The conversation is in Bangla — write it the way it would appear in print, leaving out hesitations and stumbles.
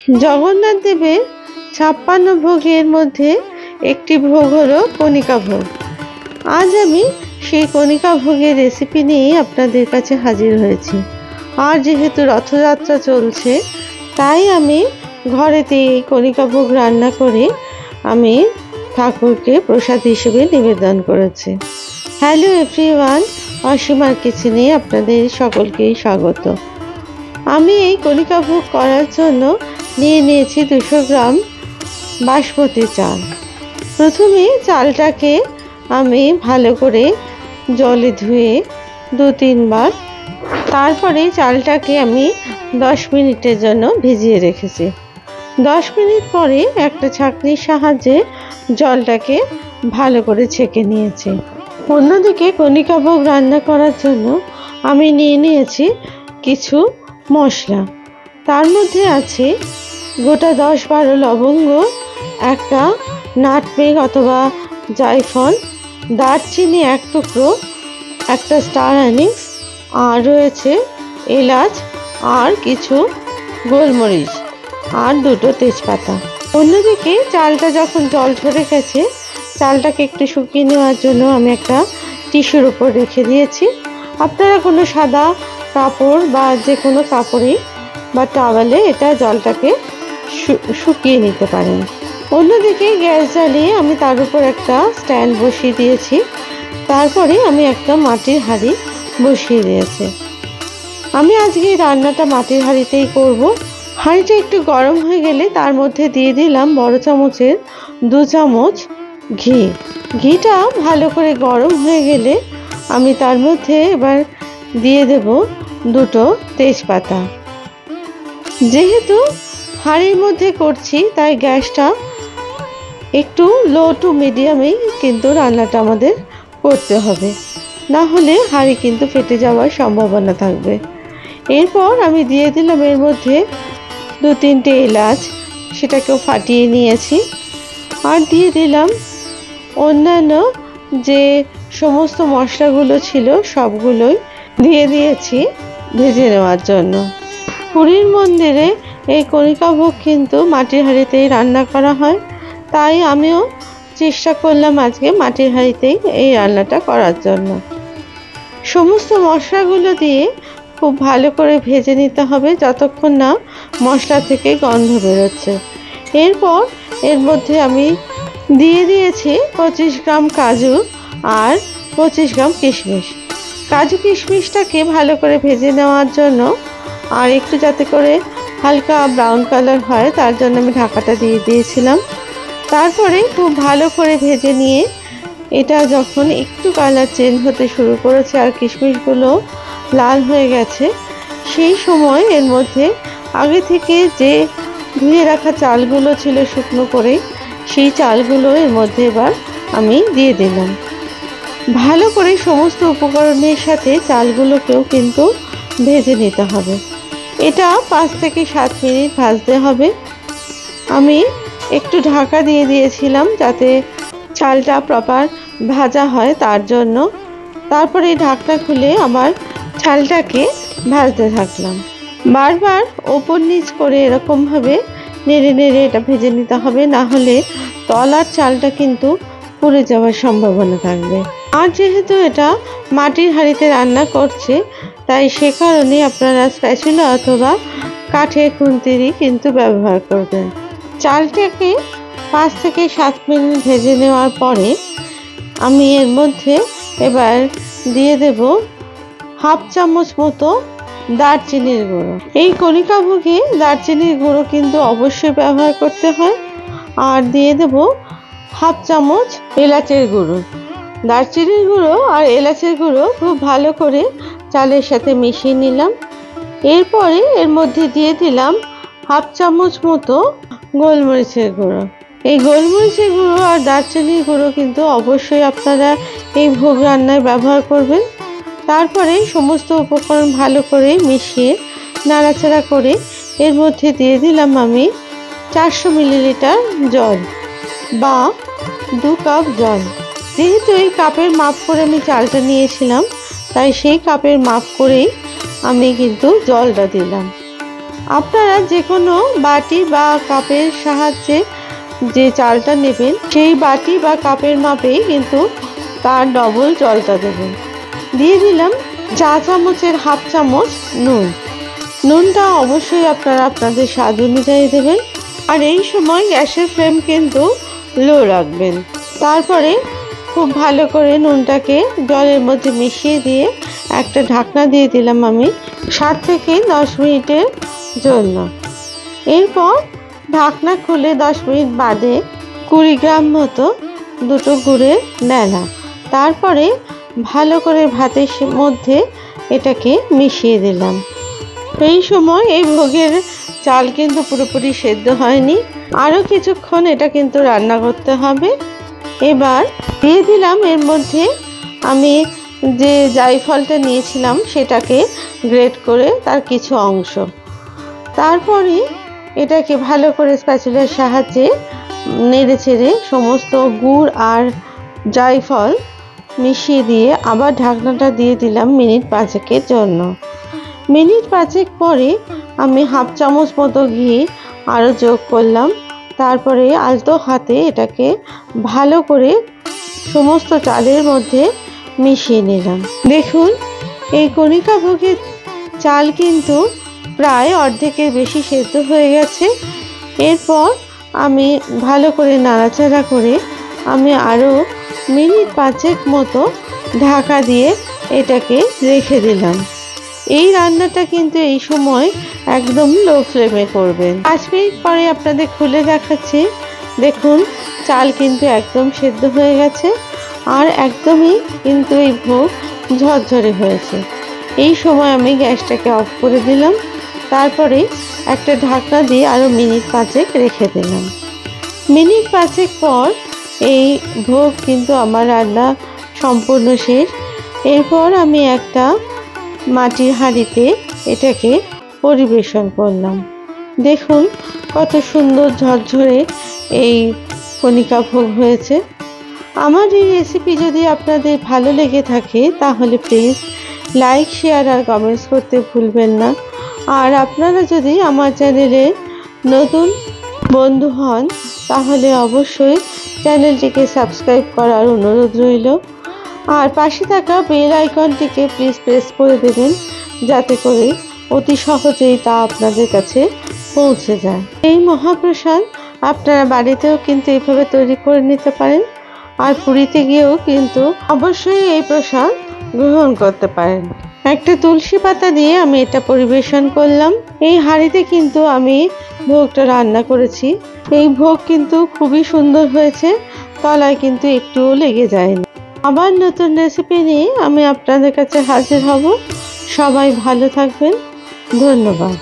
জগন্নাথ দেবের 56 ভোগের মধ্যে একটি ভোগ হলো কণিকা ভোগ। আজ আমি সেই কণিকা ভোগের রেসিপি নিয়ে আপনাদের কাছে হাজির হয়েছি। আর যেহেতু রথযাত্রা চলছে, তাই আমি ঘরেতে এই কণিকা ভোগ রান্না করে আমি ঠাকুরকে প্রসাদ হিসেবে নিবেদন করেছি। হ্যালো এভরিওয়ান, অসীমার কিচেনে আপনাদের সকলকেই স্বাগত। আমি এই কণিকা ভোগ করার জন্য নিয়ে নিয়েছি 200 গ্রাম বাসমতি চাল। প্রথমে চালটাকে আমি ভালো করে জলে ধুয়ে 2-3 বার, তারপরে চালটাকে আমি 10 মিনিটের জন্য ভিজিয়ে রেখেছি। 10 মিনিট পরে একটা ছাঁকনির সাহায্যে জলটাকে ভালো করে ছেঁকে নিয়েছি। অন্যদিকে কণিকা ভোগ রান্না করার জন্য আমি নিয়ে নিয়েছি কিছু মশলা। তার মধ্যে আছে গোটা 10-12 লবঙ্গ, একটা নাটমেগ অথবা জায়ফল, দারচিনি 1 টুকরো, একটা স্টার অ্যানিস, আর রয়েছে এলাচ আর কিছু গোলমরিচ আর 2টো তেজপাতা। অন্যদিকে চালটা যখন জল ঝরে গেছে, চালটাকে একটু শুকিয়ে নেওয়ার জন্য আমি একটা টিস্যুর উপর রেখে দিয়েছি। আপনারা কোনো সাদা কাপড় বা যে কোনো কাপড়ে বা টাওয়ালে এটা জলটাকে শুকিয়ে নিতে পারেন। অন্যদিকে গ্যাস জ্বালিয়ে আমি তার উপর একটা স্ট্যান্ড বসিয়ে দিয়েছি। তারপরে আমি একটা মাটির হাঁড়ি বসিয়ে দিয়েছি। আমি আজকে রান্নাটা মাটির হাঁড়িতেই করব। হাঁড়িটা একটু গরম হয়ে গেলে তার মধ্যে দিয়ে দিলাম বড় চামচের 2 চামচ ঘি। ঘিটা ভালো করে গরম হয়ে গেলে আমি তার মধ্যে এবার দিয়ে দেব 2টো তেজপাতা। যেহেতু হাঁড়ির মধ্যে করছি, তাই গ্যাসটা একটু লো টু মিডিয়ামেই কিন্তু রান্নাটা আমাদের করতে হবে, না হলে হাঁড়ি কিন্তু ফেটে যাওয়ার সম্ভাবনা থাকবে। এরপর আমি দিয়ে দিলাম এর মধ্যে 2-3টে এলাচ, সেটাকেও ফাটিয়ে নিয়েছি। আর দিয়ে দিলাম অন্যান্য যে সমস্ত মশলাগুলো ছিল সবগুলোই দিয়ে দিয়েছি ভেজে নেওয়ার জন্য। পুরীর মন্দিরে এই কণিকা ভোগ কিন্তু মাটির হাঁড়িতেই রান্না করা হয়, তাই আমিও চেষ্টা করলাম আজকে মাটির হাঁড়িতেই এই রান্নাটা করার জন্য। সমস্ত মশলাগুলো দিয়ে খুব ভালো করে ভেজে নিতে হবে যতক্ষণ না মশলা থেকে গন্ধ বেরোচ্ছে। এরপর এর মধ্যে আমি দিয়ে দিয়েছি 25 গ্রাম কাজু আর 25 গ্রাম কিশমিশ। কাজু কিশমিশটাকে ভালো করে ভেজে নেওয়ার জন্য আর একটু যাতে করে হালকা ব্রাউন কালার হয়, তার জন্য আমি ঢাকাটা দিয়ে দিয়েছিলাম। তারপরে খুব ভালো করে ভেজে নিয়ে এটা যখন একটু কালার চেঞ্জ হতে শুরু করেছে আর কিশমিশগুলো লাল হয়ে গেছে, সেই সময় এর মধ্যে আগে থেকে যে ধুয়ে রাখা চালগুলো ছিল শুকনো করে, সেই চালগুলো এর মধ্যে এবার আমি দিয়ে দিলাম। ভালো করে সমস্ত উপকরণের সাথে চালগুলোকেও কিন্তু ভেজে নিতে হবে। এটা 5 থেকে 7 মিনিট ভাজতে হবে। আমি একটু ঢাকা দিয়ে দিয়েছিলাম যাতে চালটা প্রপার ভাজা হয়, তার জন্য। তারপরে ঢাকনা খুলে আবার চালটাকে ভাজতে থাকলাম। বারবার ওপর নিচ করে এরকমভাবে নেড়ে নেড়ে এটা ভেজে নিতে হবে, না হলে তলার চালটা কিন্তু পুড়ে যাওয়ার সম্ভাবনা থাকবে। আর যেহেতু এটা মাটির হাঁড়িতে রান্না করছে, তাই সে কারণে আপনারা স্প্যাচুলা অথবা কাঠের খুন্তিরই কিন্তু ব্যবহার করবেন। চালটাকে 5 থেকে 7 মিনিট ভেজে নেওয়ার পরে আমি এর মধ্যে এবার দিয়ে দেব 1/2 চামচ মতো দারচিনির গুঁড়ো। এই কণিকা ভোগে দারচিনির গুঁড়ো কিন্তু অবশ্যই ব্যবহার করতে হয়। আর দিয়ে দেব 1/2 চামচ এলাচের গুঁড়ো। দারচিনির গুঁড়ো আর এলাচের গুঁড়ো খুব ভালো করে চালের সাথে মিশিয়ে নিলাম। এরপরে এর মধ্যে দিয়ে দিলাম 1/2 চামচ মতো গোলমরিচের গুঁড়ো। এই গোলমরিচের গুঁড়ো আর দারচিনির গুঁড়ো কিন্তু অবশ্যই আপনারা এই ভোগ রান্নায় ব্যবহার করবেন। তারপরে সমস্ত উপকরণ ভালো করে মিশিয়ে নাড়াচাড়া করে এর মধ্যে দিয়ে দিলাম আমি 400 মিলিলিটার জল বা 2 কাপ জল। যেহেতু এই কাপের মাপ করে আমি চালটা নিয়েছিলাম, তাই সেই কাপের মাপ করেই আমি কিন্তু জলটা দিলাম। আপনারা যে কোনো বাটি বা কাপের সাহায্যে যে চালটা নেবেন সেই বাটি বা কাপের মাপেই কিন্তু তার ডবল জলটা দেবেন। দিয়ে দিলাম চা চামচের হাফ চামচ নুন। নুনটা অবশ্যই আপনারা আপনাদের স্বাদ অনুযায়ী দেবেন। আর এই সময় গ্যাসের ফ্লেম কিন্তু লো রাখবেন। তারপরে খুব ভালো করে নুনটাকে জলের মধ্যে মিশিয়ে দিয়ে একটা ঢাকনা দিয়ে দিলাম আমি 7 থেকে 10 মিনিটের জন্য। এরপর ঢাকনা খুলে 10 মিনিট বাদে 20 গ্রাম মতো দুটো গুড়ের ন্যালা তারপরে ভালো করে ভাতের মধ্যে এটাকে মিশিয়ে দিলাম। এই সময় এই ভোগের চাল কিন্তু পুরোপুরি সেদ্ধ হয়নি, আরও কিছুক্ষণ এটা কিন্তু রান্না করতে হবে। এবার দিয়ে দিলাম এর মধ্যে আমি যে জায়ফলটা নিয়েছিলাম সেটাকে গ্রেট করে তার কিছু অংশ। তারপরে এটাকে ভালো করে স্প্যাচুলার সাহায্যে নেড়ে চেড়ে সমস্ত গুড় আর জায়ফল মিশিয়ে দিয়ে আবার ঢাকনাটা দিয়ে দিলাম মিনিট 5-এর জন্য। মিনিট 5 পরে আমি হাফ চামচ মতো ঘি আরও যোগ করলাম। তারপরে আলতো হাতে এটাকে ভালো করে সমস্ত চালের মধ্যে মিশিয়ে নিলাম। দেখুন এই কণিকা ভোগের চাল কিন্তু প্রায় অর্ধেকের বেশি সেদ্ধ হয়ে গেছে। এরপর আমি ভালো করে নাড়াচাড়া করে আমি আরও মিনিট 5 মতো ঢাকা দিয়ে এটাকে রেখে দিলাম। এই রান্নাটা কিন্তু এই সময় একদম লো ফ্লেমে করবেন। 5 মিনিট পরে আপনাদের খুলে দেখাচ্ছি। দেখুন চাল কিন্তু একদম সেদ্ধ হয়ে গেছে আর একদমই কিন্তু এই ভোগ ঝরঝরে হয়েছে। এই সময় আমি গ্যাসটাকে অফ করে দিলাম। তারপরে একটা ঢাকনা দিয়ে আরও মিনিট 5 রেখে দিলাম। মিনিট 5 পর এই ভোগ কিন্তু আমার রান্না সম্পূর্ণ শেষ। এরপর আমি একটা মাটির হাঁড়িতে এটাকে পরিবেশন করলাম। দেখুন কত সুন্দর ঝরঝরে এই কণিকা ভোগ হয়েছে। আমার এই রেসিপি যদি আপনাদের ভালো লেগে থাকে তাহলে প্লিজ লাইক, শেয়ার আর কমেন্টস করতে ভুলবেন না। আর আপনারা যদি আমার চ্যানেলে নতুন বন্ধু হন তাহলে অবশ্যই চ্যানেলটিকে সাবস্ক্রাইব করার অনুরোধ রইল। আর পাশে থাকা বেল আইকনটিকে প্লিজ প্রেস করে দেবেন যাতে করে অতি সহজেই তা আপনাদের কাছে পৌঁছে যায়। এই মহাপ্রসাদ আপনারা বাড়িতেও কিন্তু এইভাবে তৈরি করে নিতে পারেন। আর পুরীতে গিয়েও কিন্তু অবশ্যই এই প্রসাদ গ্রহণ করতে পারেন। একটা তুলসী পাতা দিয়ে আমি এটা পরিবেশন করলাম। এই হাঁড়িতে কিন্তু আমি ভোগটা রান্না করেছি। এই ভোগ কিন্তু খুবই সুন্দর হয়েছে, তলায় কিন্তু একটুও লেগে যায়নি। আবার নতুন রেসিপি নিয়ে আমি আপনাদের কাছে হাজির হব। সবাই ভালো থাকবেন। ধন্যবাদ।